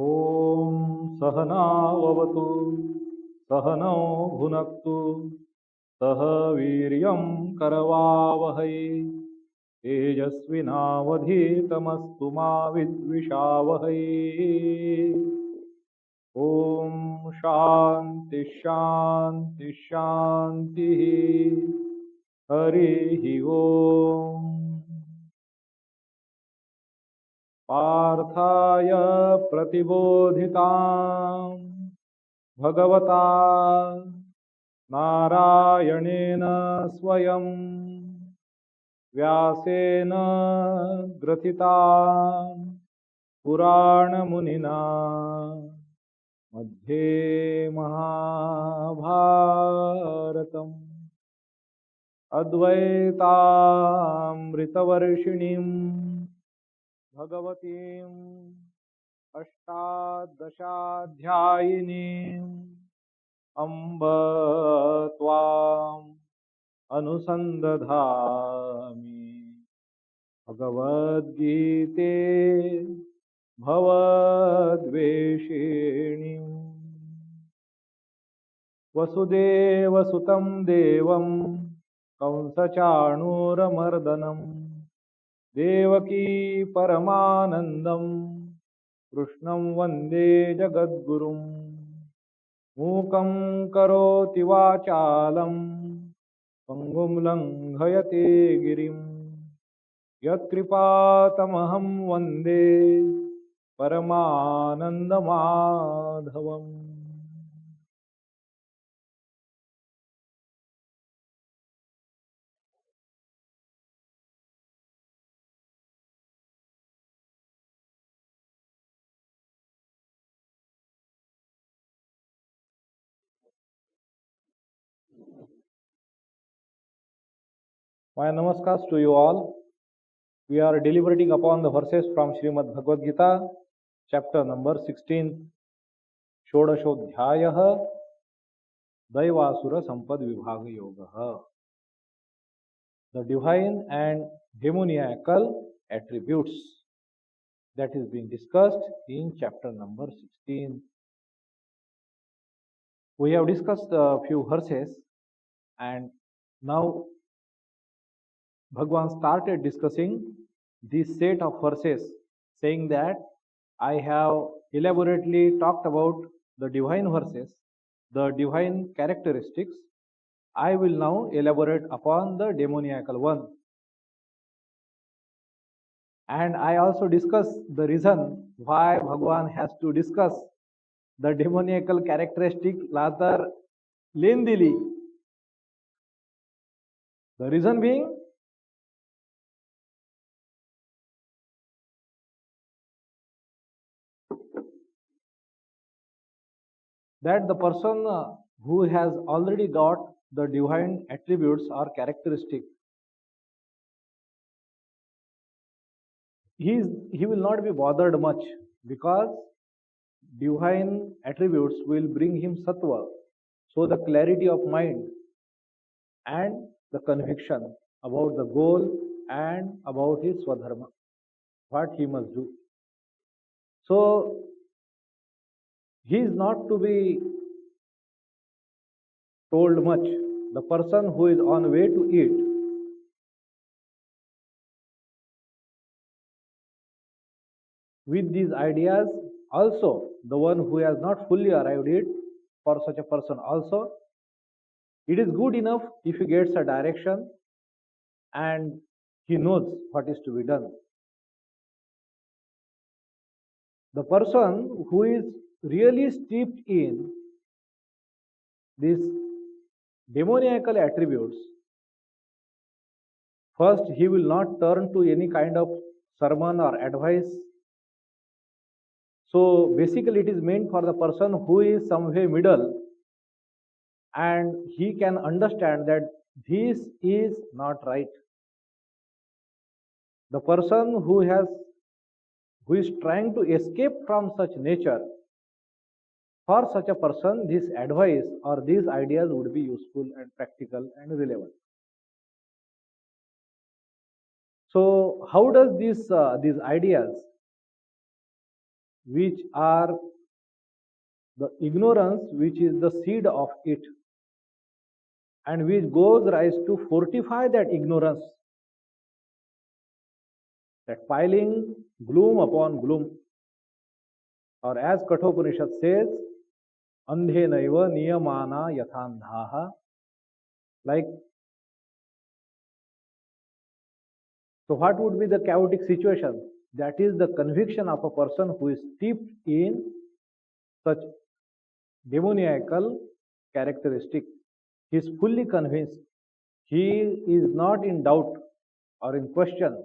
ॐ सहनाववतु सहनौ भुनक्तु सह वीर्यं करवावहै तेजस्विनावधीतमस्तु मा विद्विषावहै। ॐ शान्ति शान्ति शान्तिः। हरिः ॐ। पार्थाय प्रतिबोधितां भगवता नारायणेन स्वयं व्यासेन ग्रथितां पुराणमुनिना मध्ये महाभारतम् अद्वैतामृतवर्षिणीं भगवतीम् अष्टादशाध्यायिनीम् अम्ब त्वाम् अनुसन्दधामि भगवद्गीते भवद्वेषिणीम्। वसुदेवसुतं देवं कंसचाणूरमर्दनम् देवकी परमानन्दं कृष्णं वन्दे जगद्गुरुं। मूकं करोति वाचालं पङ्गुं लङ्घयते गिरिं यत्कृपातमहं वन्दे परमानन्दमाधवम्। My namaskars to you all. We are deliberating upon the verses from Srimad Bhagavad Gita, chapter number 16, Shodashodhyayah, Daivasura Sampad Vibhaga Yoga. The divine and demoniacal attributes that is being discussed in chapter number 16. We have discussed a few verses and now Bhagwan started discussing this set of verses, saying that I have elaborately talked about the divine verses, the divine characteristics. I will now elaborate upon the demoniacal one. And I also discuss the reason why Bhagwan has to discuss the demoniacal characteristic rather lengthily. The reason being, that the person who has already got the divine attributes or characteristics, he will not be bothered much, because divine attributes will bring him sattva, so the clarity of mind and the conviction about the goal and about his swadharma, what he must do. So he is not to be told much. The person who is on way to it, with these ideas, also the one who has not fully arrived it, for such a person also, it is good enough if he gets a direction and he knows what is to be done. The person who is really steeped in these demoniacal attributes, first he will not turn to any kind of sermon or advice. So basically it is meant for the person who is somewhere middle and he can understand that this is not right. The person who is trying to escape from such nature, for such a person this advice or these ideas would be useful and practical and relevant. So how does these ideas which are the ignorance which is the seed of it, and which goes rise to fortify that ignorance, that piling gloom upon gloom. Or as Kathopanishad says, Andhe naiva niyamana yathandhaha. Like, so what would be the chaotic situation? That is the conviction of a person who is steeped in such demoniacal characteristic. He is fully convinced. He is not in doubt or in question.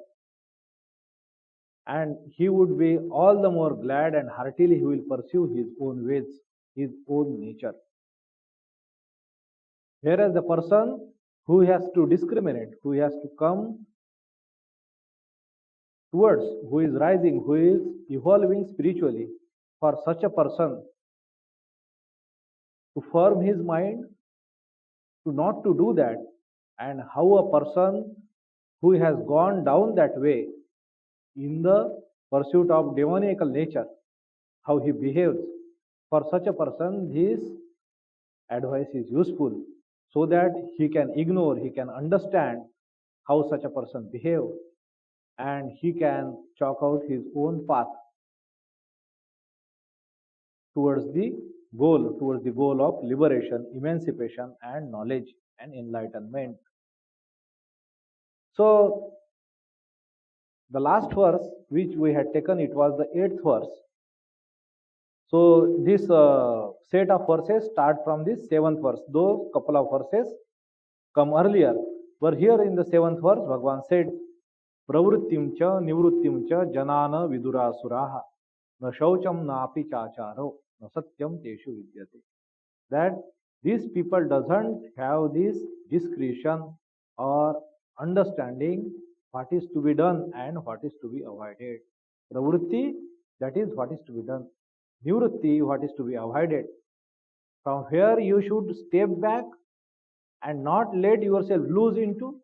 And he would be all the more glad and heartily he will pursue his own ways, his own nature. Whereas the person who has to discriminate, who has to come towards, who is rising, who is evolving spiritually, for such a person to firm his mind to not to do that, and how a person who has gone down that way in the pursuit of demoniacal nature, how he behaves, for such a person this advice is useful, so that he can ignore, he can understand how such a person behaves, and he can chalk out his own path towards the goal of liberation, emancipation, and knowledge and enlightenment. So, the last verse which we had taken, it was the 8th verse. So, this set of verses start from this 7th verse. Those couple of verses come earlier. But here in the 7th verse, Bhagavan said, Pravrittim cha nivrittim cha janana vidurasuraha na shaucham napi chacharo na satyam teshu vidyate. That these people doesn't have this discretion or understanding what is to be done and what is to be avoided. Pravritti, that is what is to be done. Nivritti, what is to be avoided. From here you should step back and not let yourself lose into,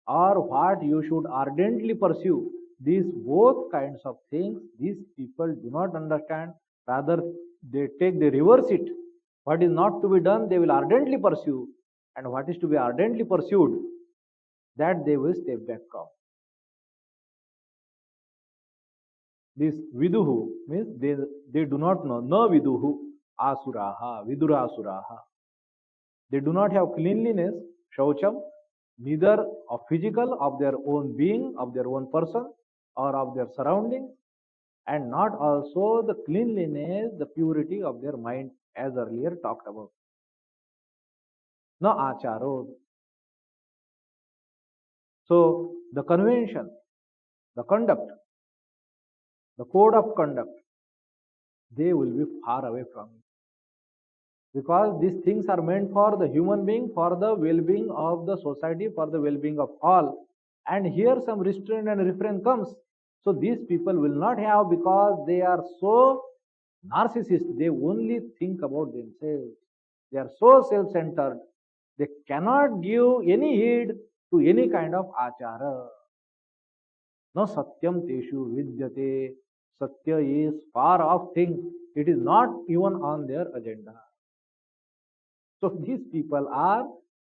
or what you should ardently pursue. These both kinds of things, these people do not understand. Rather, they reverse it. What is not to be done, they will ardently pursue, and what is to be ardently pursued, that they will step back from. This viduhu means they do not know. Na viduhu asuraha, vidurasuraha. They do not have cleanliness, shaucham, neither of physical, of their own being, of their own person, or of their surroundings, and not also the cleanliness, the purity of their mind, as earlier talked about. Na acharo. So, the convention, the conduct, the code of conduct, they will be far away from it. Because these things are meant for the human being, for the well-being of the society, for the well-being of all. And here some restraint and refrain comes. So these people will not have, because they are so narcissist, they only think about themselves. They are so self-centered. They cannot give any heed to any kind of achara. No satyam teshu vidyate. Satya is far off thing. It is not even on their agenda. So these people are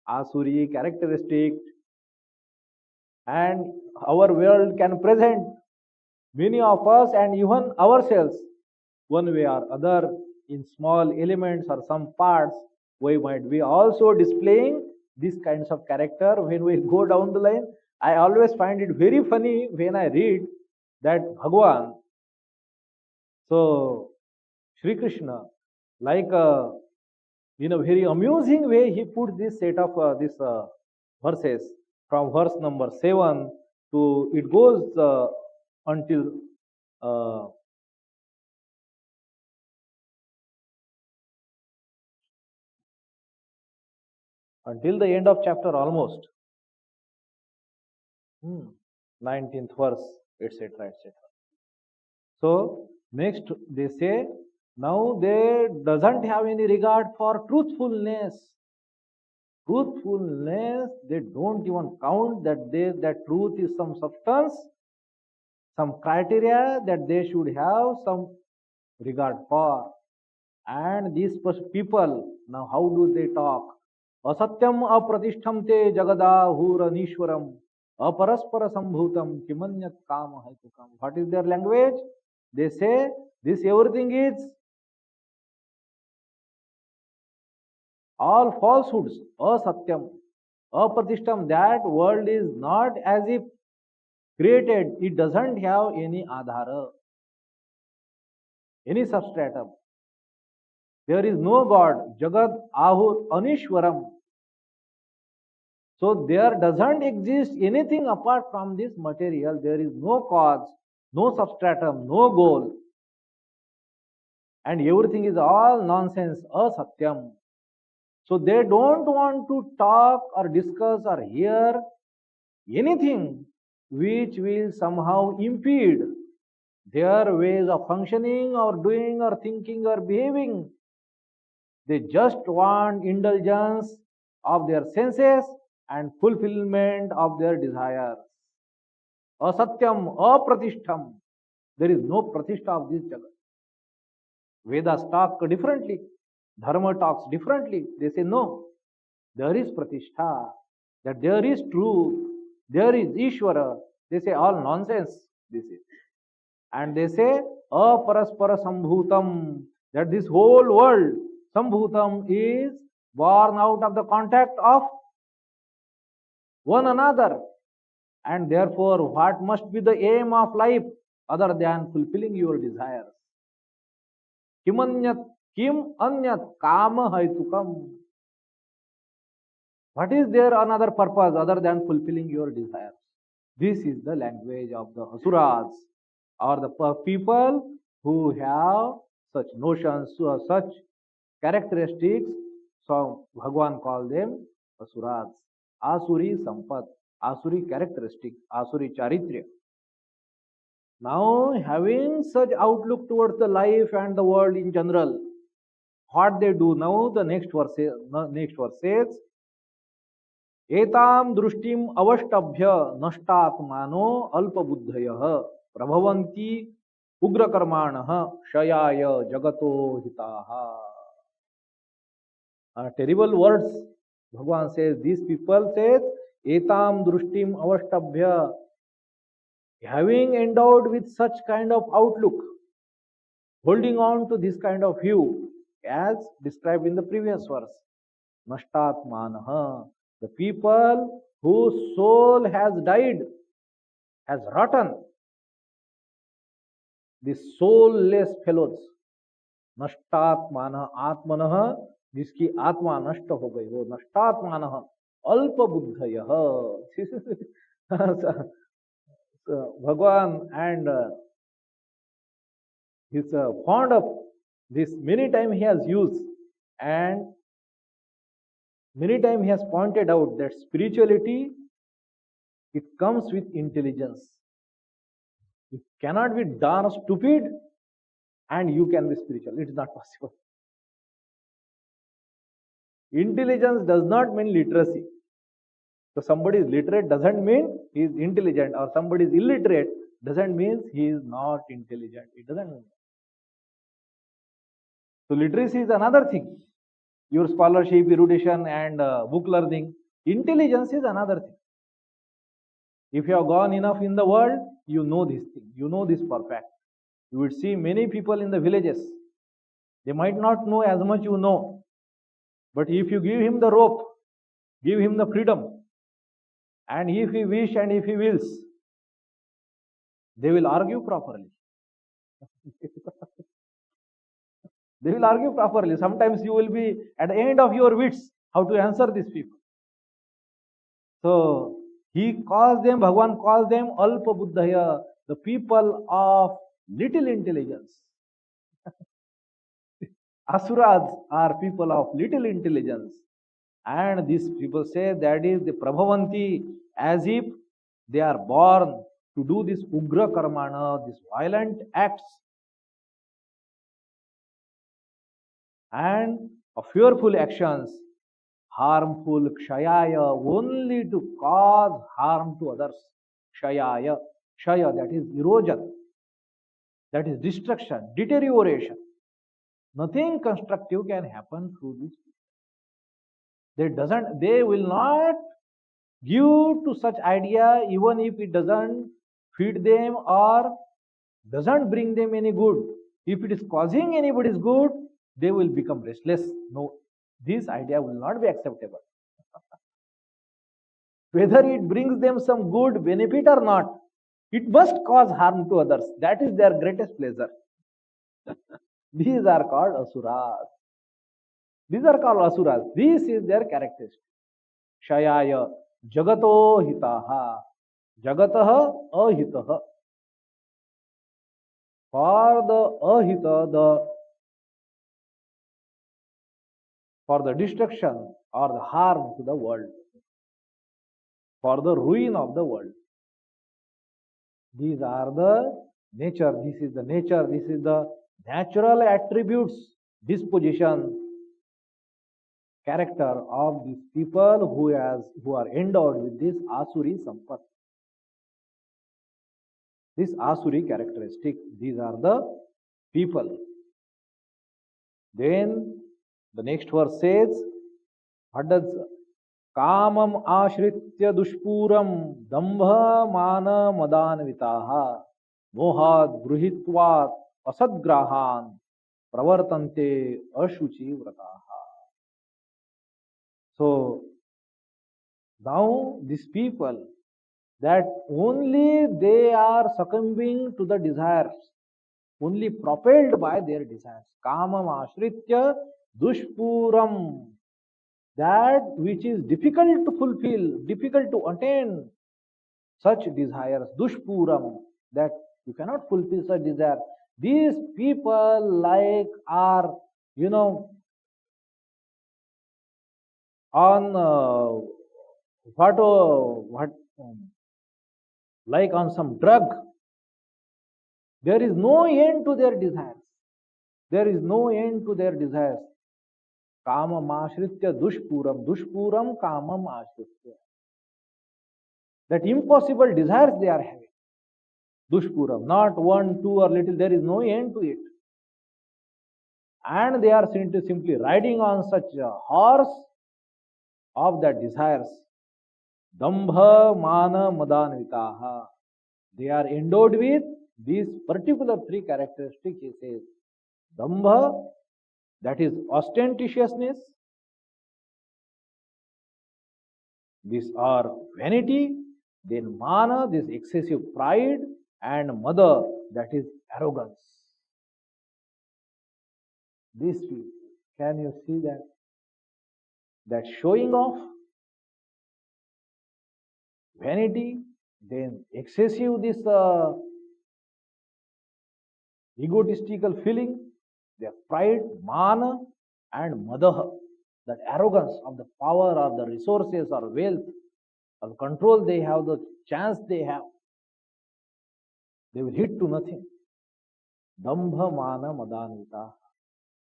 asuri characteristic, and our world can present many of us and even ourselves one way or other in small elements or some parts. We might be also displaying these kinds of character when we go down the line. I always find it very funny when I read that Bhagavan, so Sri Krishna, like in a very amusing way, he put this set of verses from verse number 7 to, it goes until the end of chapter almost. 19th verse, etc., etc. So, next they say, now they doesn't have any regard for truthfulness. Truthfulness, they don't even count that truth is some substance, some criteria that they should have, some regard for. And these people, now how do they talk? Asatyam apratishtamte jagadahuranishwaram aparaspara sambhutam kimanyat kama haitukam. What is their language? They say this everything is all falsehoods. Asatyam, apratishtam, that world is not as if created. It doesn't have any adhara, any substratum. There is no God. Jagat ahur anishwaram. So there doesn't exist anything apart from this material. There is no cause, no substratum, no goal. And everything is all nonsense, asatyam. So they don't want to talk or discuss or hear anything which will somehow impede their ways of functioning or doing or thinking or behaving. They just want indulgence of their senses and fulfillment of their desires. Asatyam, apratishtam. There is no pratishtha of this jagat. Vedas talk differently. Dharma talks differently. They say no. There is pratishtha. That there is truth. There is Ishvara. They say all nonsense. This is. And they say aparaspara sambhutam. That this whole world, sambhutam, is born out of the contact of one another. And therefore, what must be the aim of life other than fulfilling your desires? Kim anyat kama haitukam. What is there another purpose other than fulfilling your desires? This is the language of the asuras, or the people who have such notions, such characteristics. So Bhagavan called them asuras. Asuri sampat, asuri characteristic, asuri charitrya. Now, having such outlook towards the life and the world in general, what they do now? The next verse says, एताम दृष्टिम अवष्टभ्य नष्टात्मानो अल्पबुद्धयः प्रभवन्ति उग्रकर्माणः क्षयाय जगतो हिताः. Terrible words. Bhagavan says, these people says, etam drushtim avashtabhya, having endowed with such kind of outlook, holding on to this kind of view, as described in the previous verse, nashtatmanaha, the people whose soul has died, has rotten, the soulless fellows, nashtatmanaha, atmanaha, जिसकी आत्मा नष्ट हो गई, वो नष्टात्मानः अल्प बुद्धयः. Bhagavan and he's fond of this. Many times he has used, and many times he has pointed out that spirituality, it comes with intelligence. You cannot be darn stupid and you can be spiritual. It is not possible. Intelligence does not mean literacy. So somebody is literate doesn't mean he is intelligent, or somebody is illiterate doesn't mean he is not intelligent. It doesn't mean that. So literacy is another thing. Your scholarship, erudition and book learning. Intelligence is another thing. If you have gone enough in the world, you know this thing. You know this perfect. You would see many people in the villages. They might not know as much you know. But if you give him the rope, give him the freedom, and if he wish and if he wills, they will argue properly. They will argue properly. Sometimes you will be at the end of your wits how to answer these people. So he calls them, Bhagavan calls them alpa buddhaya, the people of little intelligence. Asuras are people of little intelligence, and these people say that is the prabhavanti, as if they are born to do this ugra karmana, these violent acts, and of fearful actions, harmful kshayaya, only to cause harm to others. Kshayaya, kshaya, that is erosion. That is destruction, deterioration. Nothing constructive can happen through this. They will not give to such idea even if it doesn't feed them or doesn't bring them any good. If it is causing anybody's good, they will become restless. No, this idea will not be acceptable. Whether it brings them some good benefit or not, it must cause harm to others. That is their greatest pleasure. These are called asuras. These are called asuras. This is their characteristic. Shayaya jagato hitaha. Jagatah ahitaha. For the ahita, for the destruction or the harm to the world, for the ruin of the world. These are the nature. This is the nature. This is the natural attributes, disposition, character of these people who are endowed with this asuri sampat. This asuri characteristic. These are the people. Then the next verse says, what does कामम आश्रित्य दुष्पूरम दंभ मान मदान्विताः मोहाद गृहीत्वात् असद्ग्राहान् प्रवर्तन्ते अशुचि व्रताः. So now these people, that only they are succumbing to the desires, only propelled by their desires. Kamam ashritya dushpuram, that which is difficult to fulfill, difficult to attain, such desires, dushpuram, that you cannot fulfill such desire. These people are, on like on some drug. There is no end to their desires. There is no end to their desires. Kamam ashritya dushpuram. Dushpuram kamam ashritya. That impossible desires they are having. Dushpuram. Not one, two or little. There is no end to it. And they are simply riding on such a horse of their desires. Dambha mana madanvitaha. They are endowed with these particular three characteristics. He says, Dambha, that is ostentatiousness. These are vanity. Then mana, this excessive pride. And mada, that is arrogance. These people, can you see that? That showing off, vanity, then excessive this egotistical feeling, their pride, mana, and madaha, that arrogance of the power or the resources or wealth or control they have, the chance they have, they will hit to nothing. Dambha mana madanvita.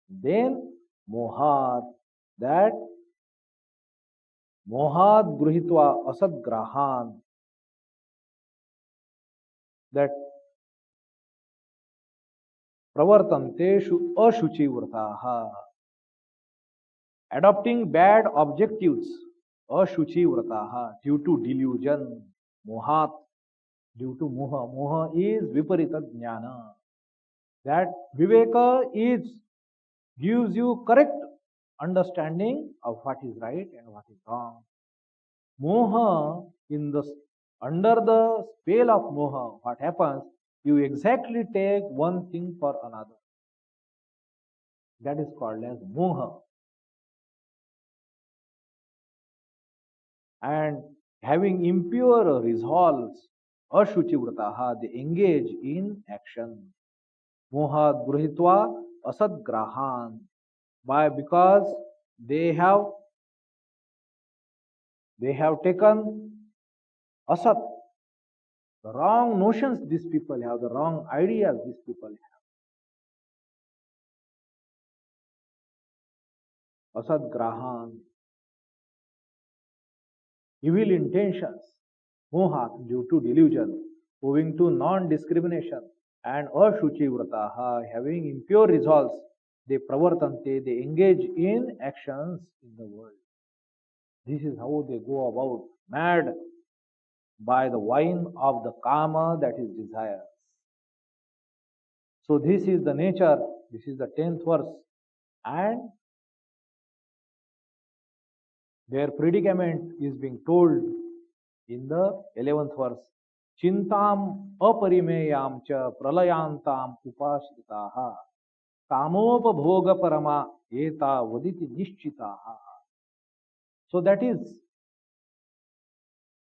Then mohat, that mohat gruhitva asad grahan, that pravartanteshu ashuchi vrataha, adopting bad objectives, ashuchi vrataha, due to delusion, mohat, due to moha. Moha is viparita jnana. That viveka gives you correct understanding of what is right and what is wrong. Moha, under the spell of moha, what happens? You exactly take one thing for another. That is called as moha. And having impure resolves, ashuchi vrataha, they engage in action. Moha gruhitva asad grahan, because they have taken asat, the wrong notions these people have, the wrong ideas these people have. Asad grahan, evil intentions, mohat, due to delusion, moving to non-discrimination, and ashuchi vrataha, having impure resolves, they pravartante, they engage in actions in the world. This is how they go about, mad by the wine of the kama, that is desire. So this is the nature, this is the 10th verse, and their predicament is being told in the 11th verse. Chintam aparimeyam cha pralayantam upashritaha kamopabhoga parama eta vaditi nishchitaha. So that is,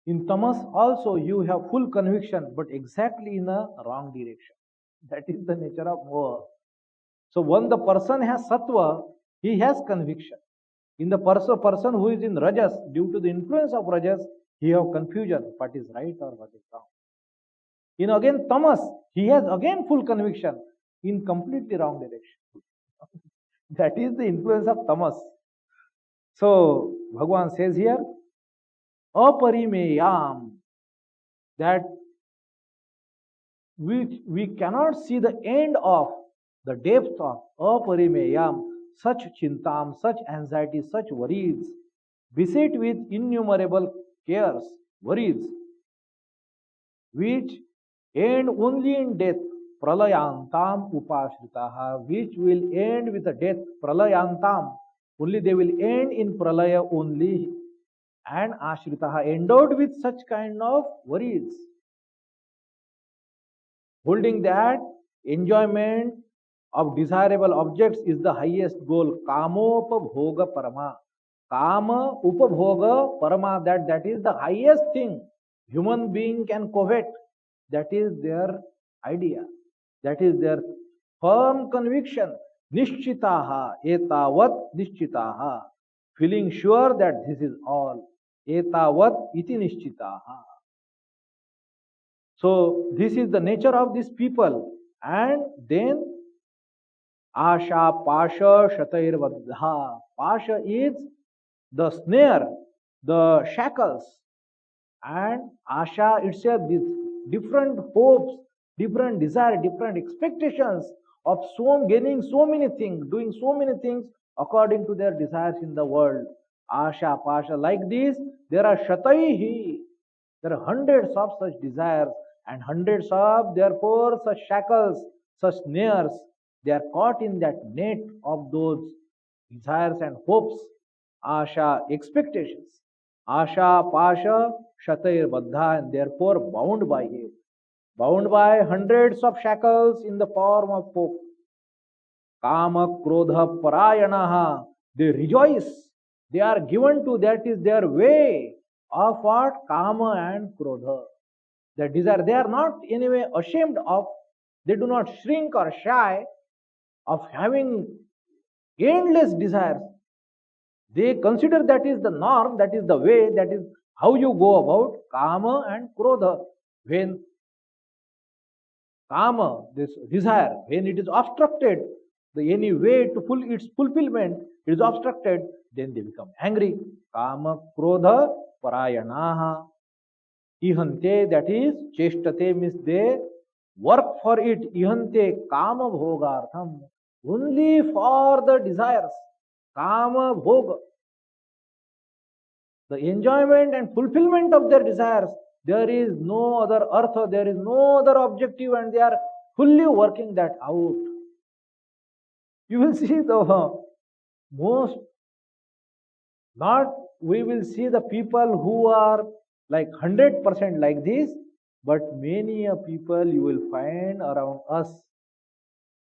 in tamas also you have full conviction, but exactly in a wrong direction. That is the nature of moha. So when the person has sattva, he has conviction. In the person who is in rajas, due to the influence of rajas, he have confusion, what is right or what is wrong. In again tamas, he has again full conviction in completely wrong direction. That is the influence of tamas. So Bhagavan says here, aparimeyam, that we cannot see the end of, the depth of aparimeyam, such chintam, such anxiety, such worries, beset with innumerable cares, worries, which end only in death, pralayantam upashritaha, which will end with a death, pralayantam, only they will end in pralaya only, and ashritaha, endowed with such kind of worries, holding that enjoyment of desirable objects is the highest goal. Kamopabhoga parama. Kama upabhoga parama, that is the highest thing human being can covet. That is their idea. That is their firm conviction. Nishchitaha, etavat nishchitaha. Feeling sure that this is all. Etavat iti nishchitaha. So this is the nature of these people. And then Asha Pasha Shatair Vadha. Pasha is the snare, the shackles, and Asha itself, these different hopes, different desire, different expectations of gaining so many things, doing so many things according to their desires in the world. Asha Pasha, like this, there are Shataihi, there are hundreds of such desires and hundreds of, therefore, such shackles, such snares. They are caught in that net of those desires and hopes, asha, expectations. Asha, pasha, shatair, baddha, and therefore bound by it. Bound by hundreds of shackles in the form of hope. Kama, krodha, parayanaha. They rejoice. They are given to, that is their way of what? Kama and krodha. Their desire. They are not anyway ashamed of, they do not shrink or shy of having endless desires. They consider that is the norm, that is the way, that is how you go about kama and krodha. When kama, this desire, when it is obstructed, any way to its fulfillment is obstructed, then they become angry. Kama, krodha, parayanaha. Ihante, that is, cheshtate means they work for it. Ihante, kama bhogartham. Only for the desires. Kama bhoga. The enjoyment and fulfillment of their desires. There is no other artha, there is no other objective, and they are fully working that out. You will see the most, not we will see the people who are like 100% like this, but many people you will find around us,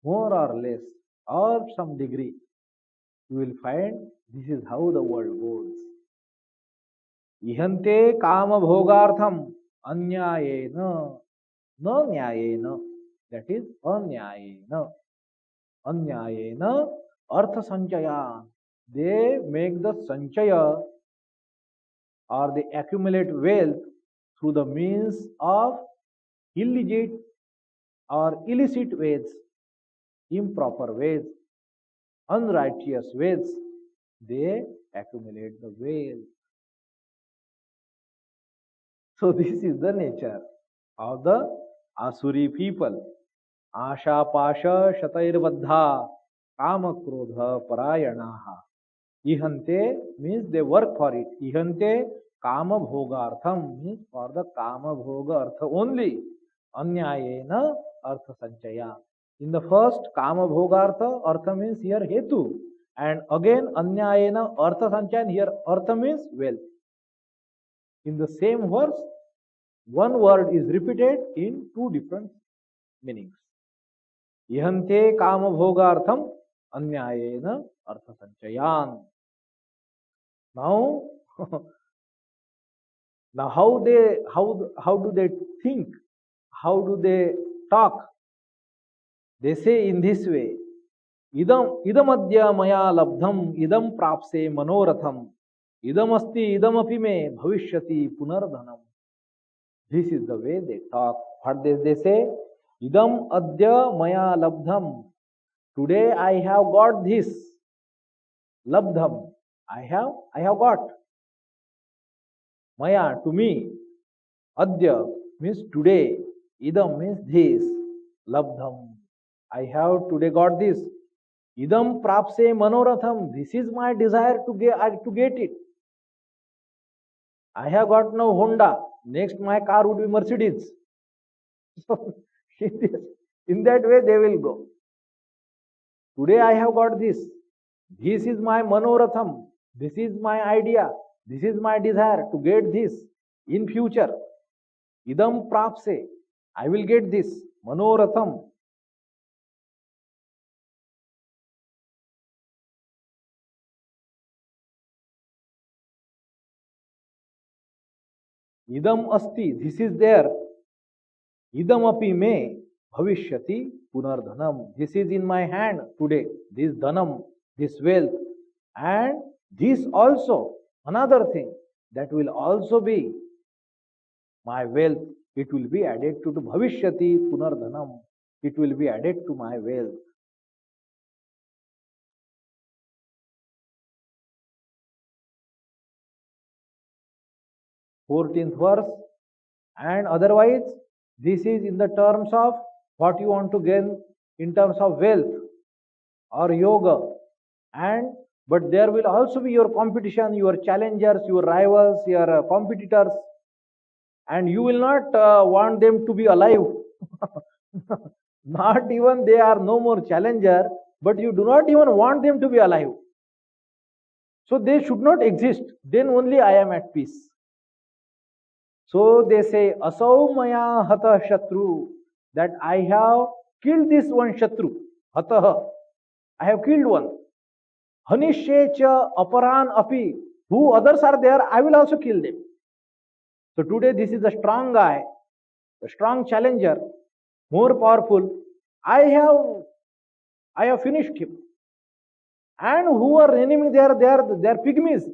more or less, or some degree, you will find this is how the world goes. Ihante kama bhogartham anyayena na nyayena. That is anyayena. Anyayena artha sanchaya. They make the sanchaya, or they accumulate wealth through the means of illicit or illicit ways, improper ways, unrighteous ways. They accumulate the wealth. So this is the nature of the Asuri people. आशा पाश शतैर्बद्धा काम क्रोध परायणाः. Ihante means they work for it. Ihante kama bhogartham means for the kama bhoga artha only. Anyayena artha sanchaya. In the first kama bhogartha, artha means here hetu. And again anyayena artha sanchaya, here artha means wealth. In the same verse, one word is repeated in two different meanings. Ihante kama bhogartham anyayena artha sanchayan. Now, now how do they think? How do they talk? They say in this way: idam maya labdham idam prapse manoratham idam asti idam api me bhavishyati punardhanam. This is the way they talk. What they say? Idam adya maya labdham. Today I have got this. Labdham. I have got. Maya, to me. Adya means today. Idam means this. Labdham. I have today got this. Idam prapse manoratham. This is my desire to get it. I have got no Honda. Next my car would be Mercedes. So in that way they will go. Today I have got this. This is my manoratham. This is my idea. This is my desire to get this in future. Idam prapse. I will get this. Manoratham. Idam asti. This is there. Idam api me bhavishyati punardhanam. This is in my hand today. This dhanam, this wealth. And this also, another thing, that will also be my wealth. It will be added to bhavishyati punardhanam. It will be added to my wealth. Fourteenth verse. And otherwise, this is in the terms of what you want to gain in terms of wealth or yoga. And but there will also be your competition, your challengers, your rivals, your competitors, and you will not want them to be alive. Not even they are no more challenger, but you do not even want them to be alive. So they should not exist. Then only I am at peace. So they say, Asau maya hata shatru, that I have killed this one shatru. Hataha. I have killed one. Hanishecha aparan api. Who others are there, I will also kill them. So today this is a strong guy, a strong challenger, more powerful. I have finished him. And who are enemy, they are pygmies.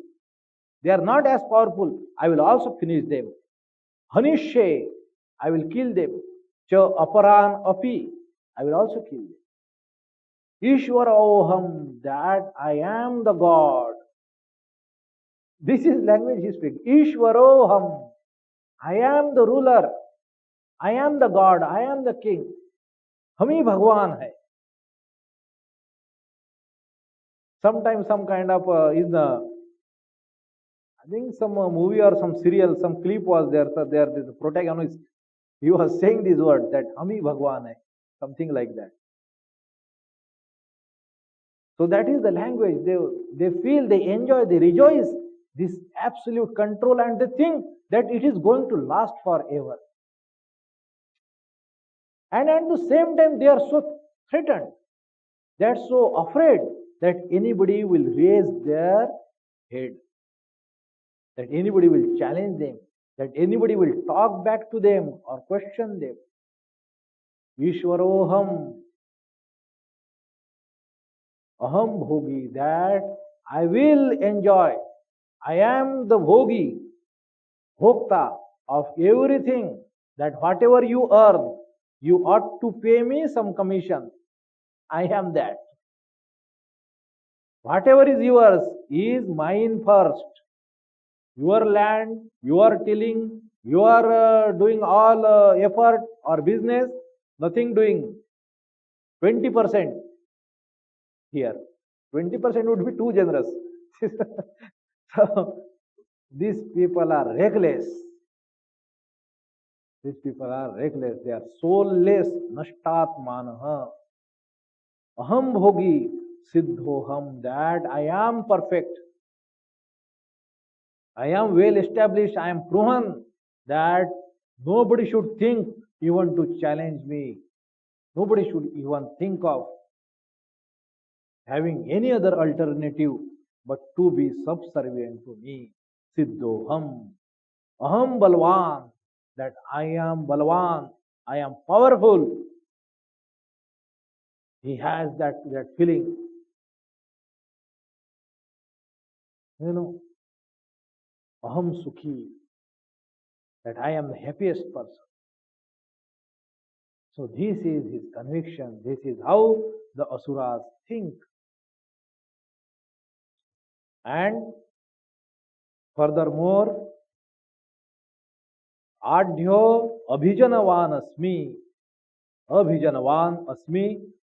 They are not as powerful. I will also finish them. Hanishe, I will kill them. Cha aparan api, I will also kill them. Ishwara oham, that I am the God. This is language he speaks. Ishwaroham, I am the ruler. I am the God. I am the king. Hami Bhagwan hai. Sometimes some kind of I think some movie or some serial, some clip was there. So there, the protagonist, he was saying this word that Hami Bhagwan hai, something like that. So that is the language. They feel, they enjoy, they rejoice this absolute control, and they think that it is going to last forever. And at the same time, they are so threatened. They are so afraid that anybody will raise their head, that anybody will challenge them, that anybody will talk back to them or question them. Ishwaroham, aham bhogi, that I will enjoy. I am the bhogi, bhokta of everything, that whatever you earn, you ought to pay me some commission. I am that. Whatever is yours is mine first. Your land, you are tilling, you are doing all effort or business, nothing doing. 20% here. 20% would be too generous. So these people are reckless. These people are reckless. They are soulless. Nashtatmanah. Aham bhogi siddhoham. That I am perfect. I am well established. I am proven that nobody should think even to challenge me. Nobody should even think of having any other alternative but to be subservient to me. Siddhoham. Aham balwan. That I am balwan. I am powerful. He has that feeling. You know, aham sukhi. That I am the happiest person. So this is his conviction. This is how the asuras think. And furthermore, आढ्यो अभिजनवान अस्मि अभिजनवान अस्मि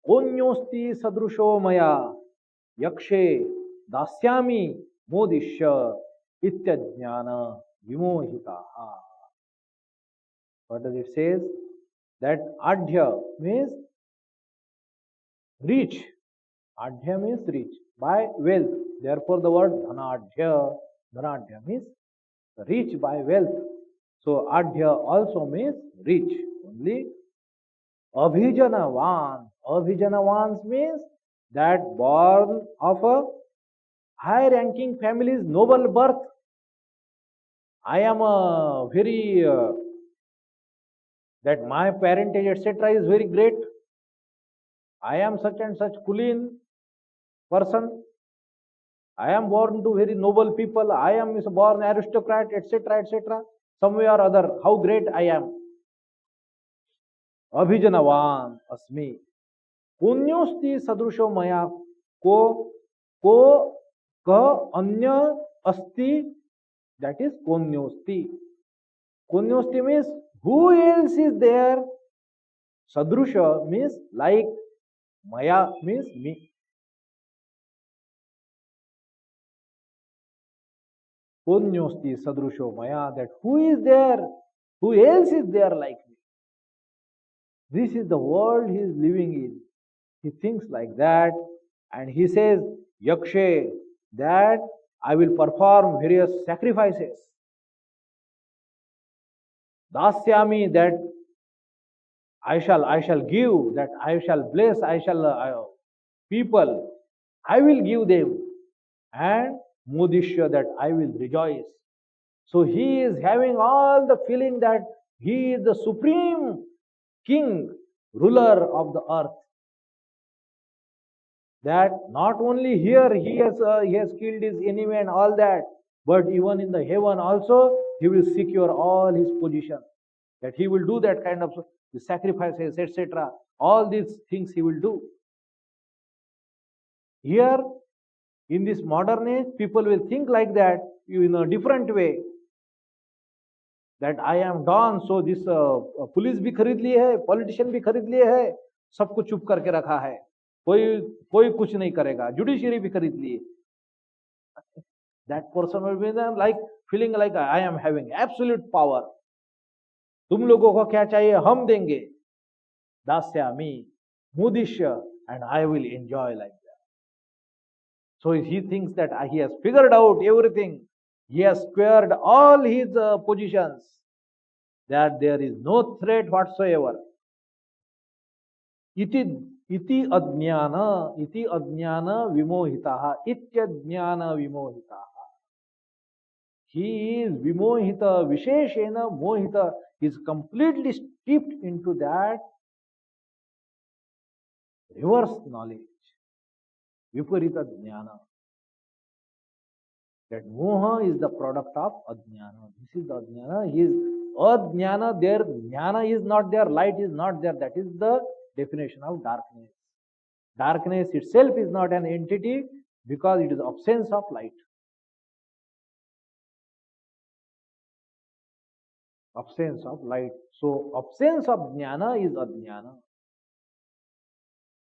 कोन्योस्ति सदृशो मया यक्षे दास्यामि मोदिष्य इत्यज्ञान विमोहिताः. What does it says? That adhya means rich. Adhya means rich by wealth. Therefore, the word dhanadhya means rich by wealth. So adhya also means rich. Only abhijanavan. Abhijanavan means that born of a high ranking family's noble birth. I am a very that my parentage etc. is very great. I am such and such kuleen person. I am born to very noble people. I am born aristocrat etc. etc. Somewhere or other, how great I am. Abhijanavan asmi. Punyosti sadrusho maya ko anya asti. That is konyosti. Konyosti means who else is there? Sadrusha means like. Maya means me. Punyosti sadrusho maya. That who is there? Who else is there like me? This is the world he is living in. He thinks like that and he says, Yakshe, that I will perform various sacrifices. Dasyami, that I shall give, that I shall bless, I shall people, I will give them, and Mudishya, that I will rejoice. So he is having all the feeling that he is the supreme king, ruler of the earth. That not only here he has killed his enemy and all that, but even in the heaven also he will secure all his position. That he will do that kind of sacrifices, etc. All these things he will do. Here, in this modern age, people will think like that in a different way. That I am Don, so this police भी खरीद लिए है, politician भी खरीद लिए है, सबको चुप करके रखा है, कोई कुछ नहीं करेगा, judiciary भी खरीद लिए. That person will be like feeling like I am having absolute power. तुम लोगों को क्या चाहिए हम देंगे. दास्यामि मुदिश्य, and I will enjoy like that. So he thinks that he has figured out everything. He has squared all his positions. That there is no threat whatsoever. Iti adnyana vimohitaha. Ityajnana vimohitaha. He is vimohita, visheshena mohita. He is completely steeped into that reverse knowledge. Viparita jnana. That moha is the product of ajnana. This is the ajnana. He is ajnana. There, jnana is not there, light is not there. That is the definition of darkness. Darkness itself is not an entity because it is absence of light. Absence of light. So absence of jnana is ajnana.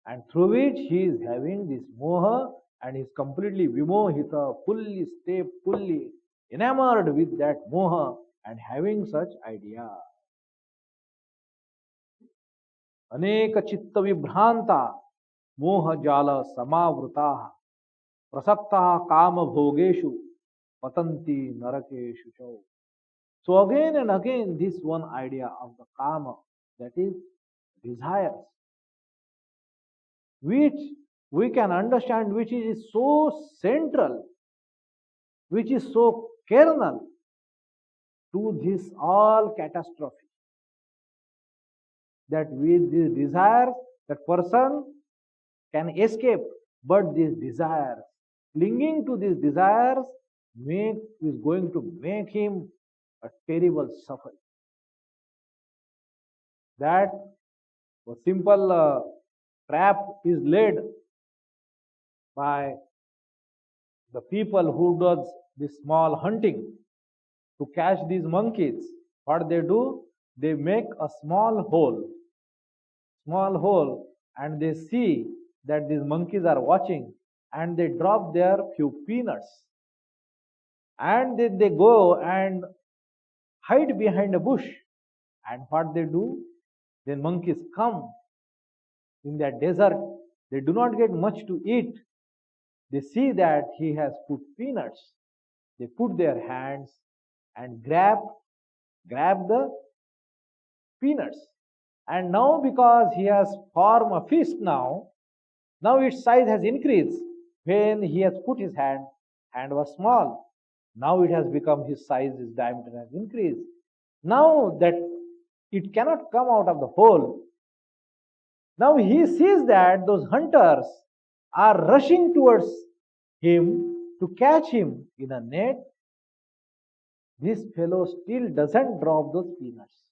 and through which he is having this moha and is completely vimohita, fully enamored with that moha and having such idea. Aneka chitta vibhranta moha jala samavruta prasakta kama bhogeshu patanti narakeshu chau. So again and again this one idea of the kama, that is desires, which we can understand, which is so central, which is so kernel to this all catastrophe, that with these desires that person can escape, but these desires, clinging to these desires, is going to make him a terrible suffering. That a simple trap is laid by the people who does this small hunting to catch these monkeys. What they do, they make a small hole, and they see that these monkeys are watching, and they drop their few peanuts, and then they go and hide behind a bush. And what they do, then monkeys come in that desert, they do not get much to eat. They see that he has put peanuts, they put their hands and grab the peanuts. And now, because he has formed a fist, now its size has increased. When he has put his hand was small. Now it has become, his size, his diameter has increased. Now that it cannot come out of the hole, now he sees that those hunters are rushing towards him to catch him in a net. This fellow still doesn't drop those peanuts.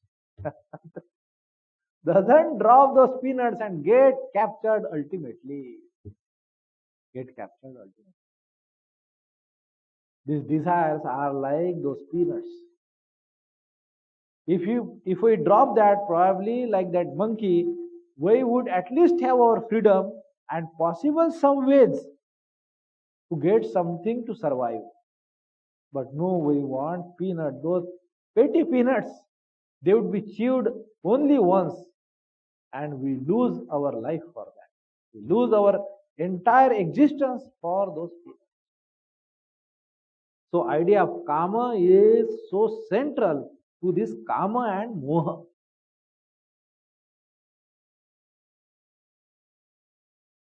Doesn't drop those peanuts and get captured ultimately. These desires are like those peanuts. If we drop that, probably like that monkey, we would at least have our freedom and possible some ways to get something to survive. But no, we want peanut, those petty peanuts. They would be chewed only once, and we lose our life for that. We lose our entire existence for those peanuts. So idea of kama is so central to this kama and moha.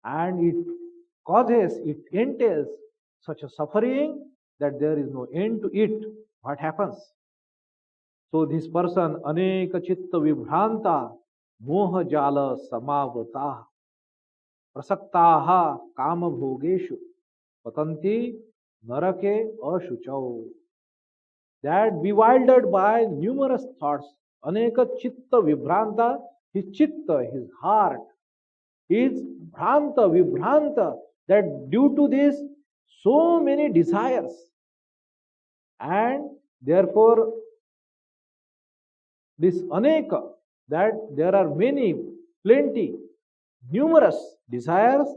And it entails such a suffering that there is no end to it. What happens? So this person, aneka chitta vibhranta moha jala samavrata prasaktaha kama bhogeshu patanti narake ashuchau. That bewildered by numerous thoughts, aneka chitta vibhranta, his chitta, his heart, is bhranta, vibhranta, that due to this so many desires, and therefore this aneka, that there are plenty, numerous desires,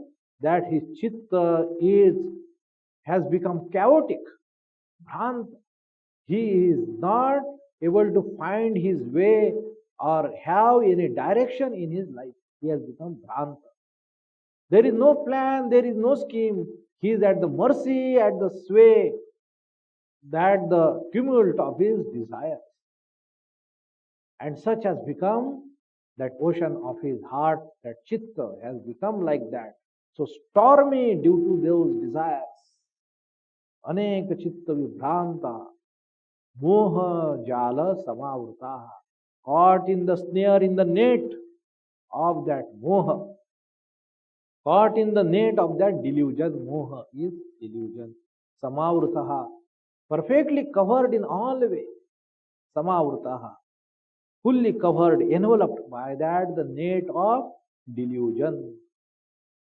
that his chitta has become chaotic, bhranta. He is not able to find his way or have any direction in his life. He has become bhranta. There is no plan, there is no scheme. He is at the mercy, at the sway, that the tumult of his desires. And such has become that ocean of his heart, that chitta has become like that. So stormy due to those desires. Aneka chitta vibhranta moha jala samavrta, caught in the snare, in the net of that moha, caught in the net of that delusion. Moha is delusion. Samavrtaha, perfectly covered in all ways. Samavrtaha, fully covered, enveloped by that the net of delusion.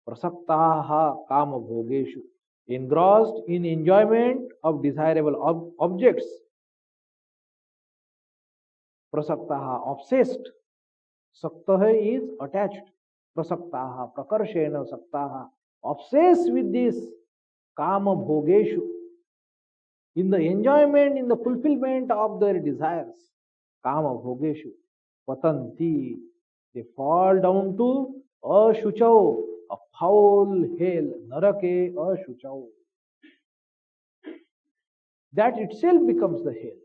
Prasaktaha kama bhogeshu, engrossed in enjoyment of desirable objects. Prasaktaha, obsessed. Saktaha is attached. prasaktaha, prakarshena saktaha, obsessed with this kama bhogeshu, in the enjoyment, in the fulfillment of their desires, kama bhogeshu, patanti, they fall down to ashuchau, a foul hell, narake ashuchau. That itself becomes the hell.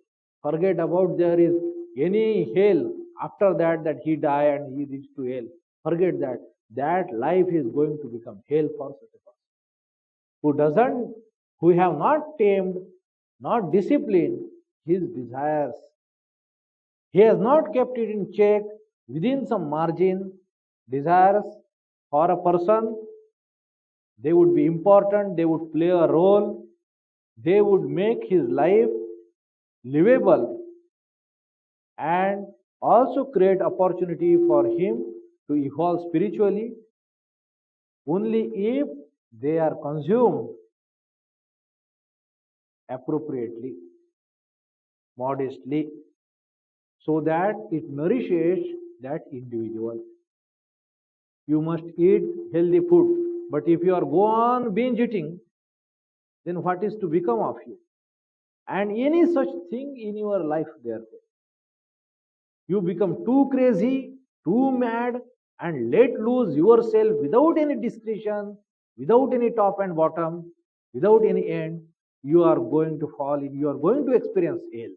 Forget about there is any hell after that he die and he reach to hell. Forget that. That life is going to become hell for such a person. Who doesn't, who have not tamed, not disciplined his desires. He has not kept it in check within some margin. Desires for a person, they would be important, they would play a role, they would make his life livable and also create opportunity for him to evolve spiritually only if they are consumed appropriately, modestly, so that it nourishes that individual. You must eat healthy food, but if you are go on binge eating, then what is to become of you? And any such thing in your life, therefore. You become too crazy, too mad, and let loose yourself without any discretion, without any top and bottom, without any end. You are going to fall in, you are going to experience hell.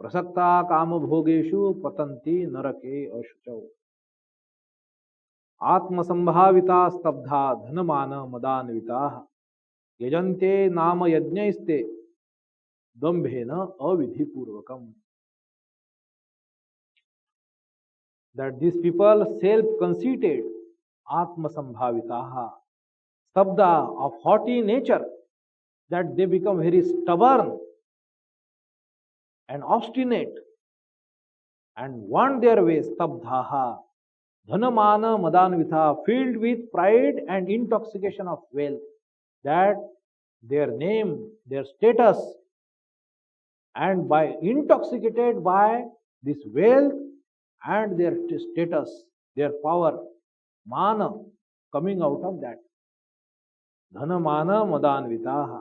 Prasakta kama bhogeshu patanti narake ashuchau. Atma sambhavita stabdha dhanamana madanvita yajante nama yajnaiste dambhena avidhipurvakam. That these people self-conceited, atma sambhavitaha, stabda, of haughty nature, that they become very stubborn and obstinate and want their way, stabdhaha, dhanamana madanvitha, filled with pride and intoxication of wealth, that their name, their status, and by intoxicated by this wealth and their status, their power, mana, coming out of that. Dhana mana madanvitaha.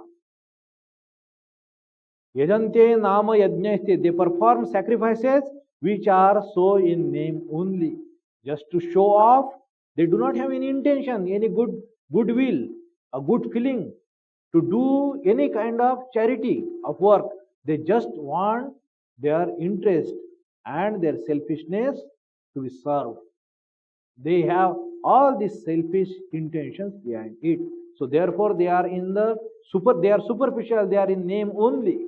Yajante nama yajnaste, they perform sacrifices which are so in name only, just to show off. They do not have any intention, any goodwill, a good feeling to do any kind of charity of work. They just want their interest and their selfishness to be served. They have all these selfish intentions behind it. So therefore they are they are superficial, they are in name only.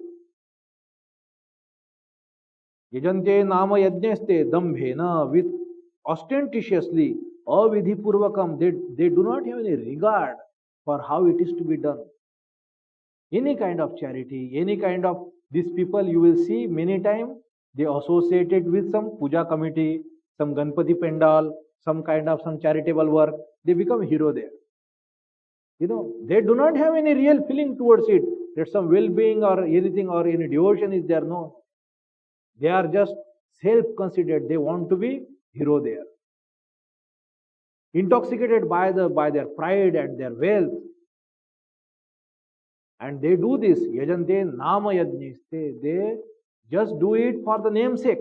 Yajante nama yajnaste dambhena, with ostentatiously, avidhipurvakam, they do not have any regard for how it is to be done. Any kind of charity, any kind of, these people you will see many times, they associated with some puja committee, some Ganpati pandal, some kind of some charitable work, they become hero there. They do not have any real feeling towards it, that some well-being or anything or any devotion is there, no. They are just self-conceited, they want to be hero there. Intoxicated by their pride and their wealth. And they do this, yajante nama yajnaste, they just do it for the namesake.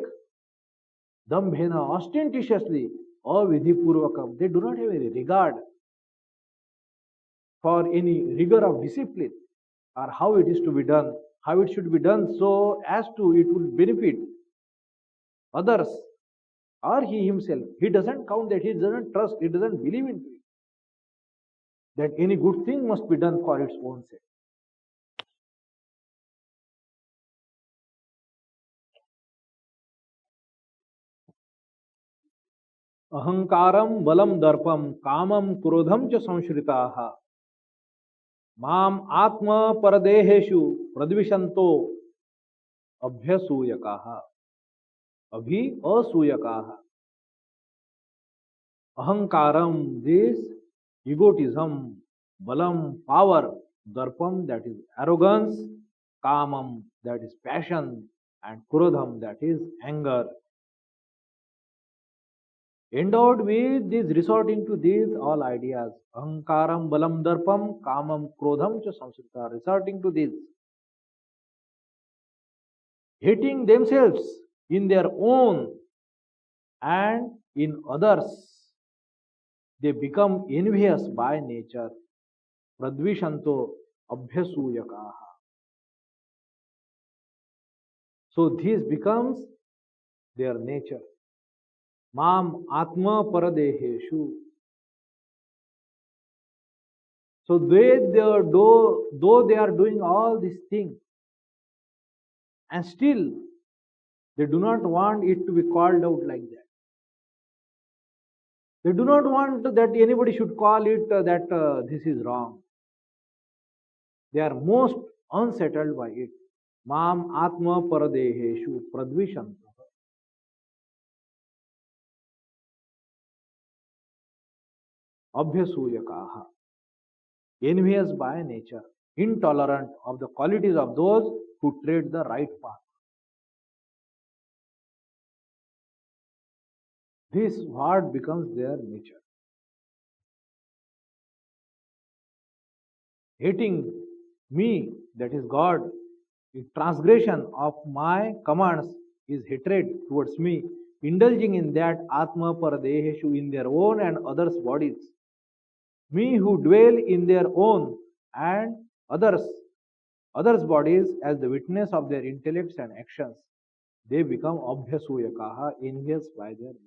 Dambhena, ostentatiously, avidhipurvakam, they do not have any regard for any rigor of discipline or how it is to be done, how it should be done so as to it will benefit others or he himself. He doesn't count that, he doesn't trust, he doesn't believe in it, that any good thing must be done for its own sake. Ahankaram balam darpam kamam krodham cha samshritaha mam atma paradeheshu pradvishanto abhyasuyakaha asuyakaha. Ahankaram, this egotism, balam, power, darpam, that is arrogance, kamam, that is passion, and krodham, that is anger. endowed with this, resorting to these all ideas, ahankaram, balam, darpam, kamam, krodham, cha samsrita, resorting to these, hating themselves in their own and in others, they become envious by nature. Pradvishanto abhyasuyakaha. So this becomes their nature. Mam atma paradeheshu. So though they are doing all these things, and still they do not want it to be called out like that. They do not want that anybody should call it that this is wrong. They are most unsettled by it. Mam atma paradeheshu pradvishanta. Abhyasuyakaha. Envious by nature, intolerant of the qualities of those who tread the right path. This what becomes their nature. Hating me, that is God, in transgression of my commands is hatred towards me, indulging in that atma paradeheshu, in their own and others' bodies. Me who dwell in their own and others' bodies as the witness of their intellects and actions, they become abhyasuyakaha, envious by their nature.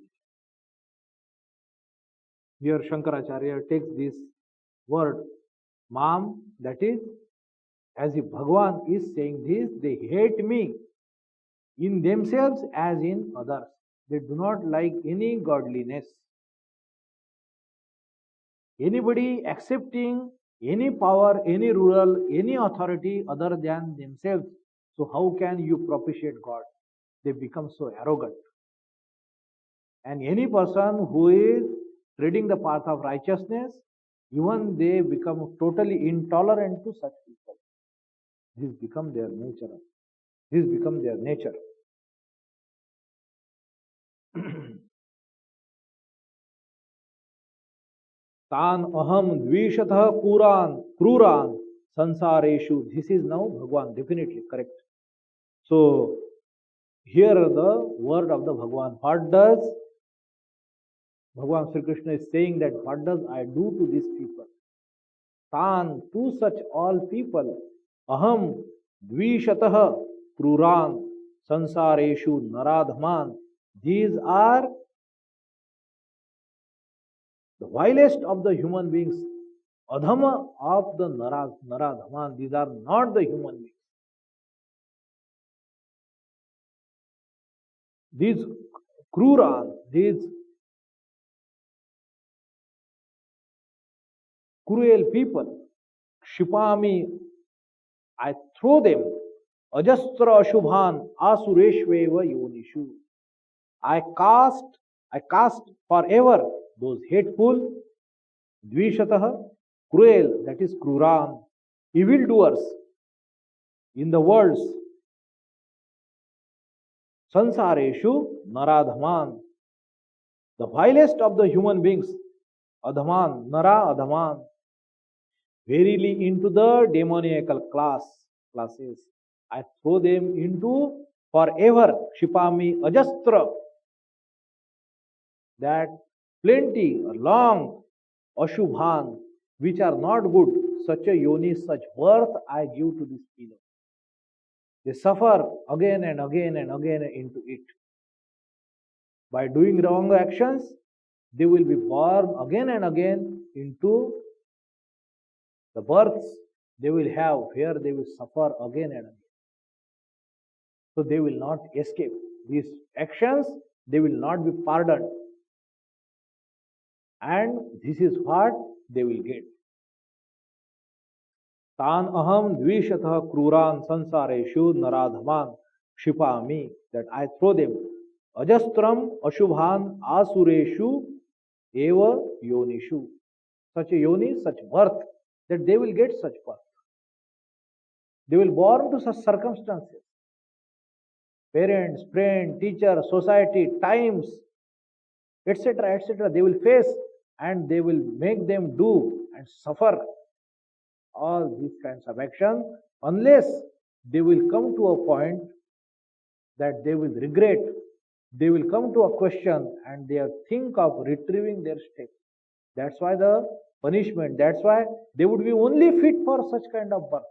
Here Shankaracharya takes this word mam, that is, as if Bhagavan is saying this, they hate me in themselves as in others. They do not like any godliness. Anybody accepting any power, any rule, any authority other than themselves. So how can you propitiate God? They become so arrogant. And any person who is treading the path of righteousness, even they become totally intolerant to such people. This becomes their nature. This becomes their nature. Tan aham dvishatha kruran sansareshu. This is now Bhagwan, definitely correct. So here the word of the Bhagwan. What does Bhagwan Sri Krishna is saying, that what does I do to these people? Tan, to such all people, aham dvishatah kruran sansareshu naradhaman. These are the vilest of the human beings, adhama of the naradhaman. These are not the human beings. These kruran, these cruel people, shipami, I throw them, ajastra ashubhan asureshveva yonishu. I cast forever those hateful, dvishatah, cruel, that is kruran, evildoers in the worlds, sansareshu naradhaman, the vilest of the human beings, adhaman, nara adhaman, verily into the demoniacal classes. I throw them into forever, shipami ajastra, that plenty, long, ashubhan, which are not good, such a yoni, such birth I give to these people. They suffer again and again and again into it. By doing wrong actions, they will be born again and again into the births they will have, where they will suffer again and again. So they will not escape. These actions, they will not be pardoned. And this is what they will get. Tan aham dvishatha kruran sansareshu naradhaman shipami, that I throw them, ajastram ashubhan asureshu eva yonishu. Such a yoni, such birth, that they will get such birth. They will born to such circumstances. Parents, friend, teacher, society, times, etc., etc. They will face and they will make them do and suffer all these kinds of actions unless they will come to a point that they will regret. They will come to a question and they think of retrieving their step. That's why the punishment, that's why they would be only fit for such kind of births,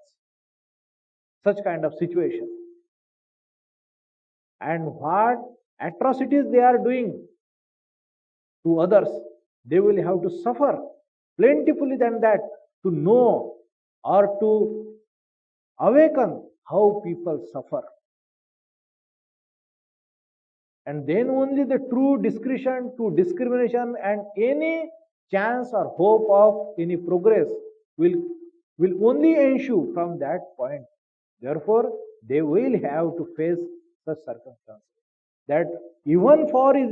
such kind of situation. And what atrocities they are doing to others, they will have to suffer plentifully than that to know or to awaken how people suffer. And then only the true discretion to discrimination and any chance or hope of any progress will only ensue from that point. Therefore, they will have to face such circumstances. That even for his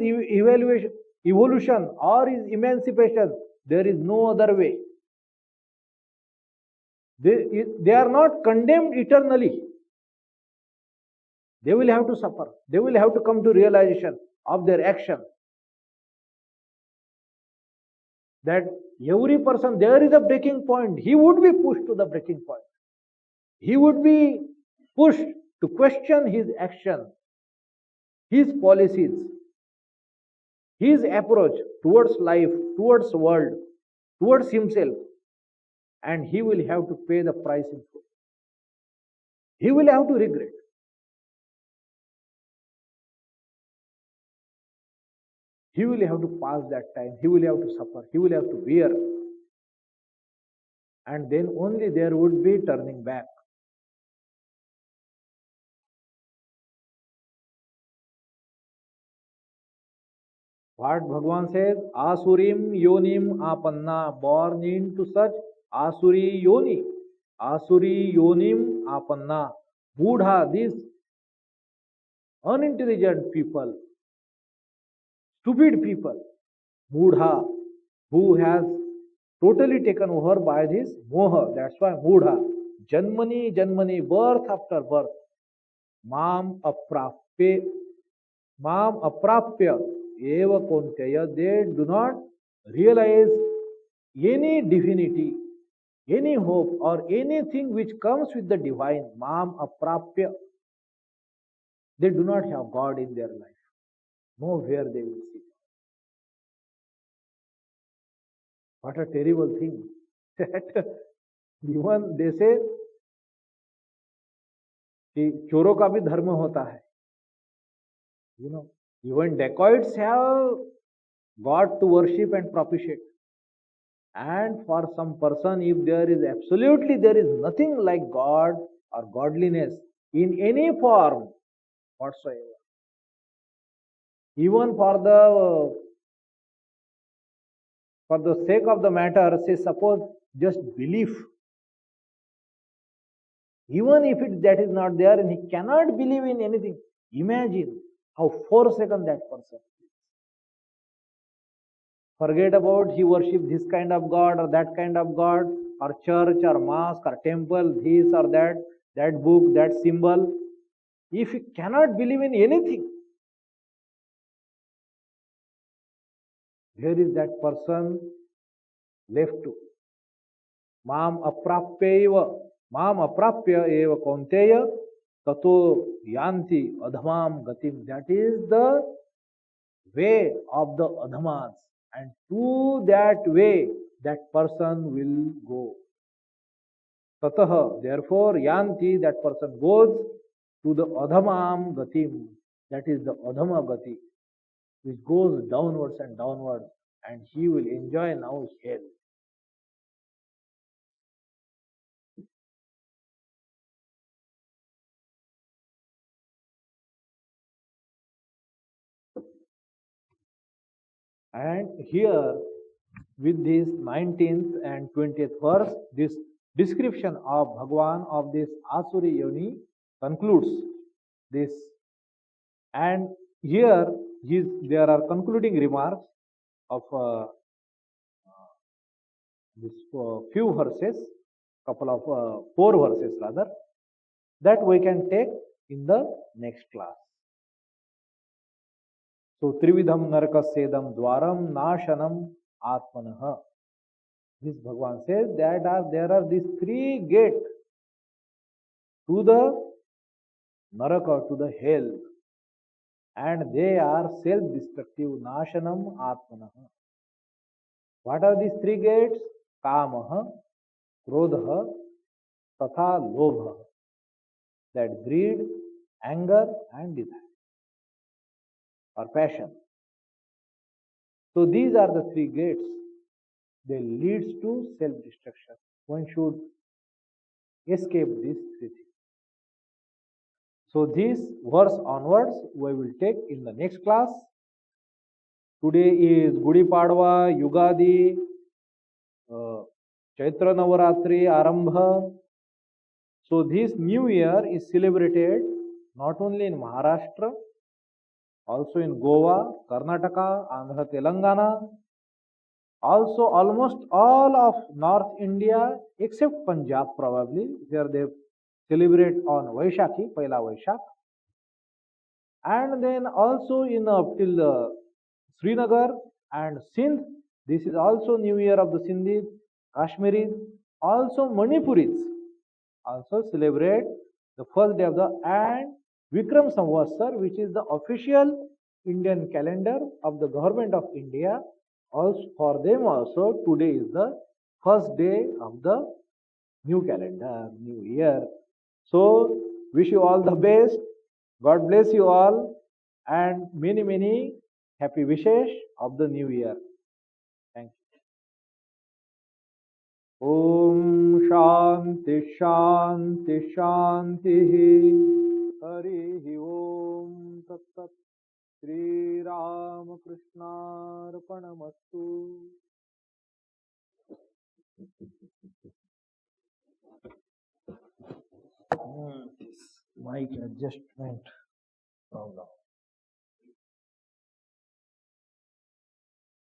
evolution or his emancipation, there is no other way. They are not condemned eternally. They will have to suffer. They will have to come to realization of their action. That every person, there is a breaking point. He would be pushed to the breaking point. He would be pushed to question his action, his policies, his approach towards life, towards the world, towards himself. And he will have to pay the price in full. He will have to regret. He will have to pass that time. He will have to suffer. He will have to bear. And then only there would be turning back. What Bhagavan says, Asurim yonim apanna, born into such Asuri yoni. Asuri yonim apanna. Buddha, these unintelligent people, stupid people, Buddha, who has totally taken over by this moha. That's why Buddha, Janmani, Janmani, birth after birth, Mam aprapya, eva konteya, they do not realize any divinity, any hope or anything which comes with the divine, Mam aprapya. They do not have God in their life. Nowhere they will see. What a terrible thing. Even they say कि चोरों का भी धर्म होता है. You know, even dacoits have God to worship and propitiate. And for some person, if there is nothing like God or godliness in any form whatsoever, even for the sake of the matter, say suppose just belief. Even if that is not there and he cannot believe in anything, imagine how forsaken that person is. Forget about he worships this kind of God or that kind of God, or church or mosque or temple, this or that book, that symbol. If he cannot believe in anything, where is that person left to? Mam aprapya eva konteya tato yanti adhamam gatim. That is the way of the adhamas, and to that way that person will go. Tataha, therefore, yanti, that person goes to the adhamam gatim. That is the adhama gati, which goes downwards and downwards, and he will enjoy now hell. And here, with this 19th and 20th verse, this description of Bhagavan of this Asuri Yoni concludes this. And here there are concluding remarks of this few verses, couple of 4 verses rather, that we can take in the next class. So Trividham Narakasedam Dwaram Nashanam Atmanah. This Bhagavan says that there are these three gates to the Naraka, to the hell, and they are self-destructive. Nashanam Atmanah. What are these three gates? Kamaha, Krodha, Tatha Lobha. That greed, anger, and desire or passion. So these are the three gates. They leads to self-destruction. One should escape these three things. So this verse onwards we will take in the next class. Today is Gudi Padwa, Yugadi, Chaitra Navaratri, Arambha. So this new year is celebrated not only in Maharashtra, also in Goa, Karnataka, Andhra, Telangana, also almost all of North India except Punjab probably, where they celebrate on Vaishakhi, Paila Vaishak. And then also in up till Srinagar and Sindh, this is also New Year of the Sindhis, Kashmiris, also Manipuris also celebrate the first day of the and Vikram Samvatsar, which is the official Indian calendar of the government of India. Also for them also today is the first day of the new calendar, new year. So wish you all the best. God bless you all and many happy wishes of the new year. Thank you. Om Shanti Shanti Shanti Hari Om Tat Sat Sri Ramakrishna Arpanamastu. This mic adjustment problem.